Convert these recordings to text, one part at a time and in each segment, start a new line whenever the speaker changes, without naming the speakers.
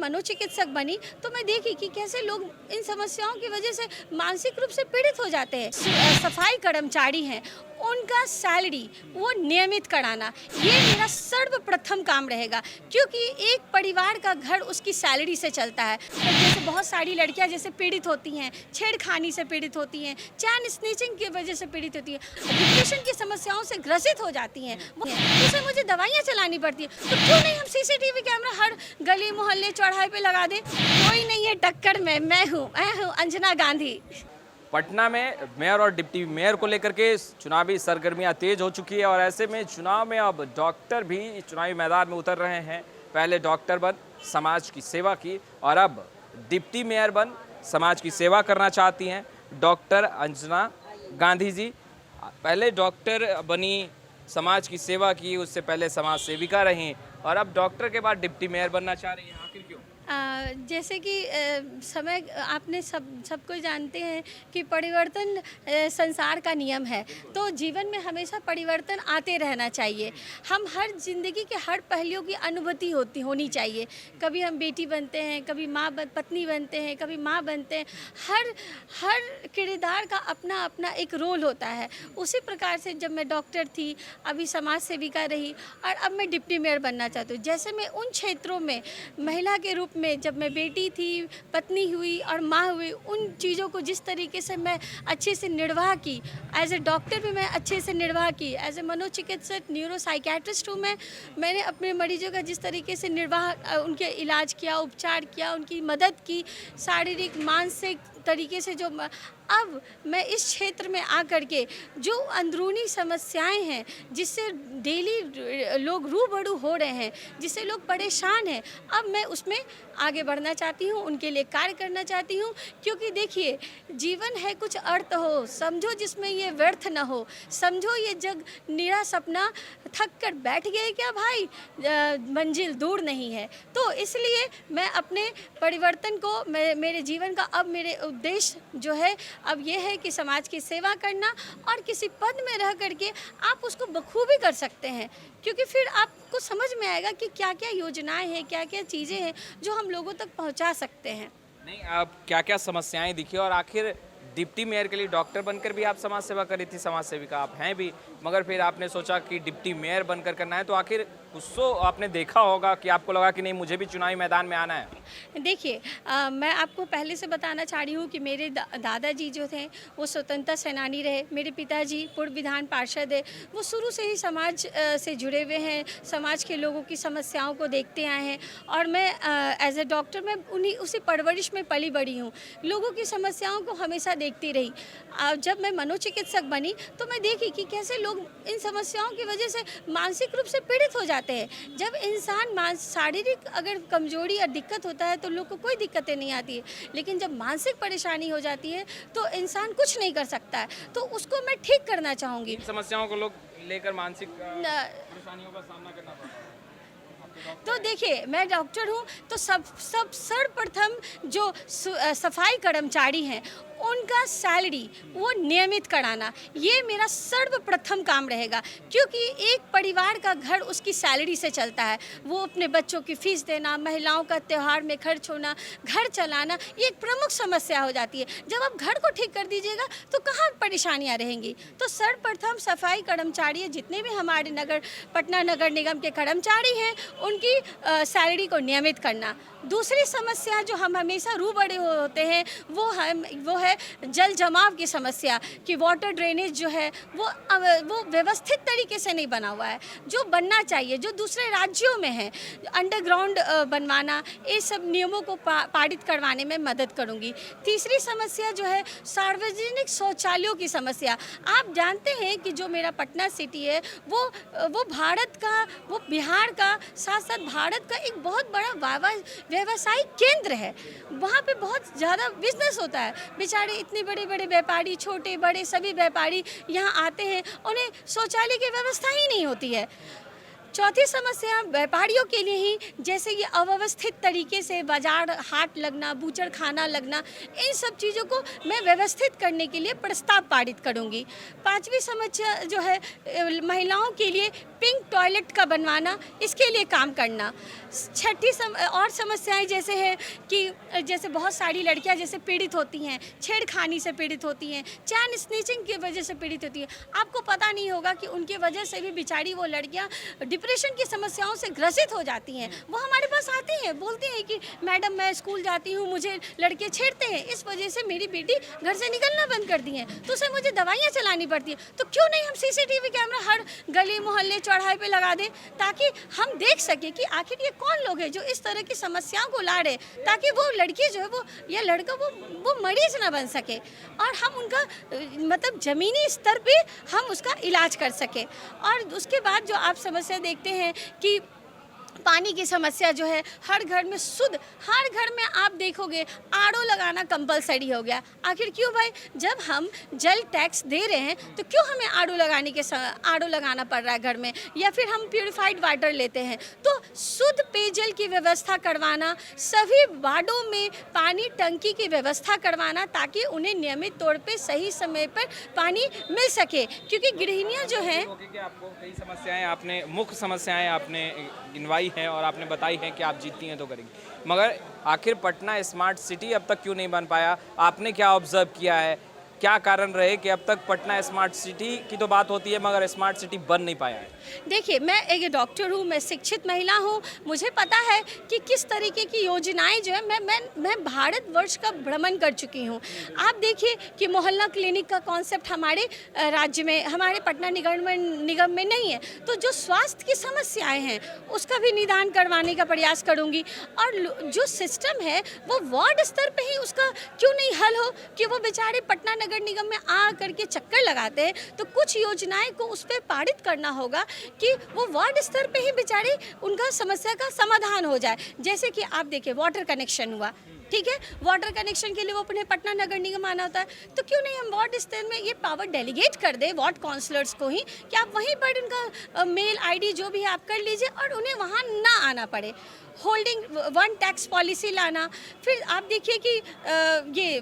मनोचिकित्सक बनी तो मैं देखी कि कैसे लोग इन समस्याओं की वजह से मानसिक रूप से पीड़ित हो जाते हैं। सफाई कर्मचारी हैं, उनका सैलरी वो नियमित कराना ये मेरा सर्वप्रथम काम रहेगा, क्योंकि एक परिवार का घर उसकी सैलरी से चलता है। तो जैसे बहुत सारी लड़कियां जैसे पीड़ित होती हैं, छेड़खानी से पीड़ित होती हैं, चैन स्नैचिंग की वजह से पीड़ित होती हैं, डिप्रेशन की समस्याओं से ग्रसित हो जाती हैं, उसे मुझे दवाइयाँ चलानी पड़ती है। तो क्यों नहीं हम सीसीटीवी कैमरा हर गली मोहल्ले चौराहे पे लगा दें? कोई नहीं है टक्कर में, मैं हूँ अंजना गांधी।
पटना में मेयर और डिप्टी मेयर को लेकर के चुनावी सरगर्मियां तेज हो चुकी है और ऐसे में चुनाव में अब डॉक्टर भी चुनावी मैदान में उतर रहे हैं। पहले डॉक्टर बन समाज की सेवा की और अब डिप्टी मेयर बन समाज की सेवा करना चाहती हैं डॉक्टर अंजना गांधी जी। पहले डॉक्टर बनी, समाज की सेवा की, उससे पहले समाज सेविका रहीं और अब डॉक्टर के बाद डिप्टी मेयर बनना चाह रही हैं। आखिर क्यों?
जैसे कि समय आपने सबको जानते हैं कि परिवर्तन संसार का नियम है, तो जीवन में हमेशा परिवर्तन आते रहना चाहिए। हम हर ज़िंदगी के हर पहलुओं की अनुभूति होनी चाहिए। कभी हम बेटी बनते हैं, कभी पत्नी बनते हैं, कभी माँ बनते हैं। हर किरदार का अपना अपना एक रोल होता है। उसी प्रकार से जब मैं डॉक्टर थी, अभी समाज सेविका रही और अब मैं डिप्टी मेयर बनना चाहती हूँ। जैसे मैं उन क्षेत्रों में महिला के रूप में, जब मैं बेटी थी, पत्नी हुई और माँ हुई, उन चीज़ों को जिस तरीके से मैं अच्छे से निर्वाह की, एज ए डॉक्टर भी मैं अच्छे से निर्वाह की, एज ए मनोचिकित्सक न्यूरो साइकेट्रिस्ट हूँ मैंने अपने मरीजों का जिस तरीके से निर्वाह, उनके इलाज किया, उपचार किया, उनकी मदद की, शारीरिक मानसिक तरीके से जो अब मैं इस क्षेत्र में आकर के जो अंदरूनी समस्याएं हैं, जिससे डेली लोग रूबरू हो रहे हैं, जिससे लोग परेशान हैं, अब मैं उसमें आगे बढ़ना चाहती हूँ, उनके लिए कार्य करना चाहती हूँ। क्योंकि देखिए, जीवन है कुछ अर्थ हो, समझो जिसमें ये व्यर्थ न हो, समझो ये जग निरा सपना, थक कर बैठ गए क्या भाई, मंजिल दूर नहीं है। तो इसलिए मैं अपने परिवर्तन को, मेरे जीवन का अब मेरे उद्देश्य जो है अब ये है कि समाज की सेवा करना, और किसी पद में रह करके आप उसको बखूबी कर सकते हैं, क्योंकि फिर आपको समझ में आएगा कि क्या क्या योजनाएं हैं, क्या क्या चीज़ें हैं जो हम लोगों तक पहुंचा सकते हैं।
नहीं, आप क्या क्या समस्याएं दिखी और आखिर डिप्टी मेयर के लिए डॉक्टर बनकर भी आप समाज सेवा करी थी, समाज सेविका आप हैं भी, मगर फिर आपने सोचा कि डिप्टी मेयर बनकर करना है, तो आखिर कुछ तो आपने देखा होगा कि आपको लगा कि नहीं, मुझे भी चुनावी मैदान में आना है।
देखिए, मैं आपको पहले से बताना चाह रही हूँ कि मेरे दादाजी जो थे वो स्वतंत्रता सेनानी रहे, मेरे पिताजी पूर्व विधान पार्षद है, वो शुरू से ही समाज से जुड़े हुए हैं, समाज के लोगों की समस्याओं को देखते आए हैं, और मैं एज ए डॉक्टर मैं उसी परवरिश में पली बड़ी हूँ, लोगों की समस्याओं को हमेशा देखती रही। जब मैं मनोचिकित्सक बनी तो मैं देखी कि कैसे लोग इन समस्याओं की वजह से मानसिक रूप से पीड़ित हो जाते हैं। जब इंसान शारीरिक अगर कमजोरी या दिक्कत होता है तो लोग को कोई दिक्कतें नहीं आती है, लेकिन जब मानसिक परेशानी हो जाती है तो इंसान कुछ नहीं कर सकता है। तो उसको मैं ठीक करना चाहूँगी।
समस्याओं को लोग लेकर मानसिक परेशानियों का सामना करना पड़ता है।
तो देखिए, मैं डॉक्टर हूँ, तो सब सर्वप्रथम जो सफाई कर्मचारी हैं उनका सैलरी वो नियमित कराना ये मेरा सर्वप्रथम काम रहेगा, क्योंकि एक परिवार का घर उसकी सैलरी से चलता है। वो अपने बच्चों की फीस देना, महिलाओं का त्यौहार में खर्च होना, घर चलाना, ये एक प्रमुख समस्या हो जाती है। जब आप घर को ठीक कर दीजिएगा तो कहाँ परेशानियाँ रहेंगी। तो सर्वप्रथम सफाई कर्मचारी जितने भी हमारे पटना नगर निगम के कर्मचारी हैं उनकी सैलरी को नियमित करना। दूसरी समस्या जो हम हमेशा रूबरू होते हैं वो है जल जमाव की समस्या, कि वाटर ड्रेनेज जो है वो व्यवस्थित तरीके से नहीं बना हुआ है, जो बनना चाहिए, जो दूसरे राज्यों में है। अंडरग्राउंड बनवाना, ये सब नियमों को पारित करवाने में मदद करूंगी। तीसरी समस्या जो है सार्वजनिक शौचालयों की समस्या। आप जानते हैं कि जो मेरा पटना सिटी है वो भारत का, वो बिहार का, साथ साथ भारत का एक बहुत बड़ा व्यवसायिक केंद्र है। वहाँ पे बहुत ज़्यादा बिजनेस होता है। बेचारे इतने बड़े बड़े व्यापारी, छोटे बड़े सभी व्यापारी यहाँ आते हैं, उन्हें शौचालय की व्यवस्था ही नहीं होती है। चौथी समस्या व्यापारियों के लिए ही, जैसे ये अव्यवस्थित तरीके से बाजार हाट लगना, बूचड़ खाना लगना, इन सब चीज़ों को मैं व्यवस्थित करने के लिए प्रस्ताव पारित करूँगी। पांचवी समस्या जो है महिलाओं के लिए पिंक टॉयलेट का बनवाना, इसके लिए काम करना। छठी और समस्याएं जैसे है कि जैसे बहुत सारी लड़कियां जैसे पीड़ित होती हैं, छेड़खानी से पीड़ित होती हैं, चैन स्नैचिंग की वजह से पीड़ित होती हैं। आपको पता नहीं होगा कि उनकी वजह से भी बेचारी वो लड़कियां डिप्रेशन की समस्याओं से ग्रसित हो जाती हैं। वो हमारे पास आती हैं, बोलती हैं कि मैडम मैं स्कूल जाती हूँ, मुझे लड़के छेड़ते हैं, इस वजह से मेरी बेटी घर से निकलना बंद कर दी है, तो उसे मुझे दवाइयाँ चलानी पड़ती है। तो क्यों नहीं हम CCTV कैमरा हर गली मोहल्ले चौराहे पे लगा दें, ताकि हम देख सके कि आखिर ये कौन लोग हैं जो इस तरह की समस्याओं को ला रहे, ताकि वो लड़की जो है वो या लड़का वो मरीज ना बन सके और हम उनका मतलब ज़मीनी स्तर पे हम उसका इलाज कर सके। और उसके बाद जो आप समस्या देखते हैं कि पानी की समस्या जो है, हर घर में शुद्ध, हर घर में आप देखोगे RO लगाना कंपलसरी हो गया। आखिर क्यों भाई, जब हम जल टैक्स दे रहे हैं तो क्यों हमें RO लगाना पड़ रहा है घर में, या फिर हम प्यूरिफाइड वाटर लेते हैं। तो शुद्ध पेयजल की व्यवस्था करवाना, सभी वार्डों में पानी टंकी की व्यवस्था करवाना, ताकि उन्हें नियमित तौर पे सही समय पर पानी मिल सके। क्योंकि गृहिणियाँ जो हैं,
आपको कई समस्याएं आपने, मुख्य समस्याएं आपने गिनवाई हैं और आपने बताई हैं कि आप जीतती हैं तो करेंगी, मगर आखिर पटना स्मार्ट सिटी अब तक क्यों नहीं बन पाया? आपने क्या ऑब्जर्व किया है, क्या कारण रहे कि अब तक पटना स्मार्ट सिटी की तो बात होती है मगर स्मार्ट सिटी बन नहीं पाया है?
देखिए, मैं एक डॉक्टर हूँ, मैं शिक्षित महिला हूँ, मुझे पता है कि किस तरीके की योजनाएं जो है, मैं भारतवर्ष का भ्रमण कर चुकी हूँ। आप देखिए कि मोहल्ला क्लिनिक का कॉन्सेप्ट हमारे राज्य में, हमारे पटना निगम में नहीं है। तो जो स्वास्थ्य की समस्याएं हैं उसका भी निदान करवाने का प्रयास करूँगी। और जो सिस्टम है वो वार्ड स्तर पर ही उसका क्यों नहीं हल हो कि वो बेचारे पटना नगर निगम में आ करके चक्कर लगाते हैं। तो कुछ योजनाएं को उस पर पारित करना होगा कि वो वार्ड स्तर पे ही बेचारे उनका समस्या का समाधान हो जाए। जैसे कि आप देखिए वाटर कनेक्शन हुआ, ठीक है, वाटर कनेक्शन के लिए वो अपने पटना नगर निगम आना होता है, तो क्यों नहीं हम वार्ड स्तर में ये पावर डेलीगेट कर दे वार्ड काउंसलर्स को ही, कि आप वहीं पर उनका मेल ID जो भी आप कर लीजिए और उन्हें वहाँ ना आना पड़े। होल्डिंग वन टैक्स पॉलिसी लाना। फिर आप देखिए कि ये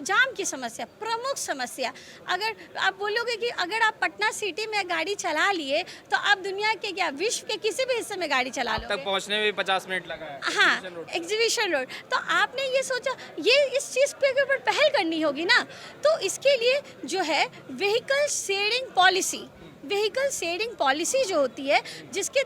जाम की समस्या, प्रमुख समस्या। अगर आप बोलोगे कि अगर आप पटना सिटी में गाड़ी चला लिए तो आप दुनिया के क्या, विश्व के किसी भी हिस्से में गाड़ी चला लो,
तक पहुंचने में 50 मिनट लगा है।
हाँ, एग्जीबिशन रोड। तो आपने ये सोचा, ये इस चीज़ पे के ऊपर पहल करनी होगी ना। तो इसके लिए जो है व्हीकल शेयरिंग पॉलिसी जो होती है, जिसके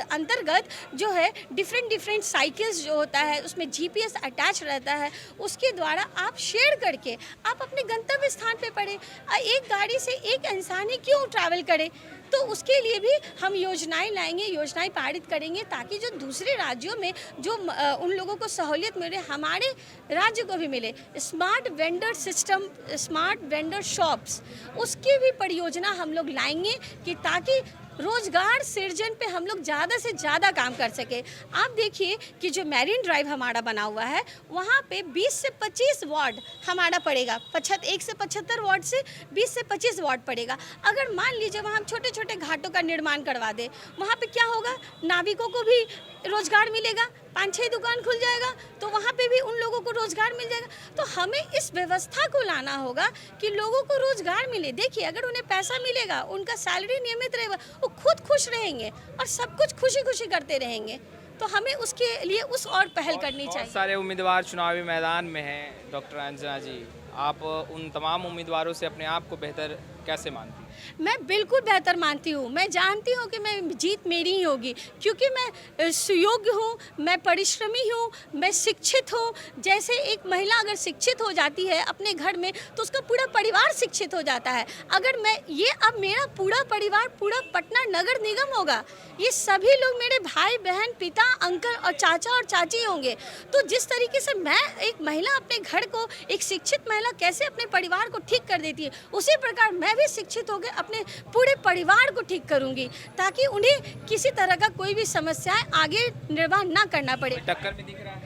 अंतर्गत जो है डिफरेंट साइकिल्स जो होता है उसमें GPS अटैच रहता है, उसके द्वारा आप शेयर करके आप अपने गंतव्य स्थान पे पड़े। एक गाड़ी से एक इंसान ही क्यों ट्रैवल करे? तो उसके लिए भी हम योजनाएं लाएंगे, योजनाएं पारित करेंगे, ताकि जो दूसरे राज्यों में जो उन लोगों को सहूलियत मिले, हमारे राज्य को भी मिले। Smart vendor system, smart vendor shops, उसकी भी परियोजना हम लोग लाएंगे कि ताकि रोजगार सृजन पे हम लोग ज़्यादा से ज़्यादा काम कर सके। आप देखिए कि जो मैरीन ड्राइव हमारा बना हुआ है, वहाँ पे 20 से 25 वार्ड हमारा पड़ेगा। 1 से 75 वार्ड से 20 से 25 वार्ड पड़ेगा। अगर मान लीजिए वहाँ हम छोटे छोटे घाटों का निर्माण करवा दें, वहाँ पे क्या होगा, नाविकों को भी रोजगार मिलेगा, 5-6 दुकान खुल जाएगा, तो वहाँ पे भी उन लोगों को रोजगार मिल जाएगा। तो हमें इस व्यवस्था को लाना होगा कि लोगों को रोजगार मिले। देखिए, अगर उन्हें पैसा मिलेगा, उनका सैलरी नियमित रहेगा, वो खुद खुश रहेंगे और सब कुछ खुशी खुशी करते रहेंगे। तो हमें उसके लिए उस और पहल करनी चाहिए।
सारे उम्मीदवार चुनावी मैदान में हैं। डॉक्टर अंजना जी, आप उन तमाम उम्मीदवारों से अपने आप को बेहतर कैसे मानती हैं?
मैं बिल्कुल बेहतर मानती हूँ। मैं जानती हूँ कि मैं जीत मेरी ही होगी, क्योंकि मैं सुयोग्य हूँ, मैं परिश्रमी हूँ, मैं शिक्षित हूँ। जैसे एक महिला अगर शिक्षित हो जाती है अपने घर में, तो उसका पूरा परिवार शिक्षित हो जाता है। अगर मैं अब मेरा पूरा परिवार पूरा पटना नगर निगम होगा, ये सभी लोग मेरे भाई बहन, पिता, अंकल और चाचा और चाची होंगे। तो जिस तरीके से मैं एक महिला अपने घर को, एक शिक्षित महिला कैसे अपने परिवार को ठीक कर देती है, उसी प्रकार मैं भी शिक्षित होकर अपने पूरे परिवार को ठीक करूंगी, ताकि उन्हें किसी तरह का कोई भी समस्याएं आगे निर्वाह ना करना पड़े।
टक्कर में दिख रहा है?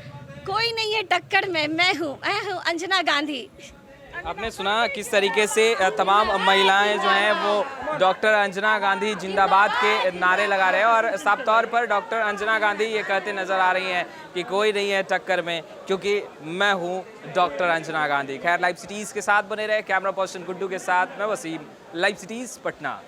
कोई नहीं है टक्कर में, मैं हूँ अंजना गांधी।
आपने सुना किस तरीके से तमाम महिलाएं जो हैं वो डॉक्टर अंजना गांधी जिंदाबाद के नारे लगा रहे हैं और साफ तौर पर डॉक्टर अंजना गांधी ये कहते नजर आ रही हैं कि कोई नहीं है टक्कर में क्योंकि मैं हूं डॉक्टर अंजना गांधी। खैर, लाइव सिटीज़ के साथ बने रहे, कैमरा पर्सन गुड्डू के साथ मैं वसीम, लाइव सिटीज़ पटना।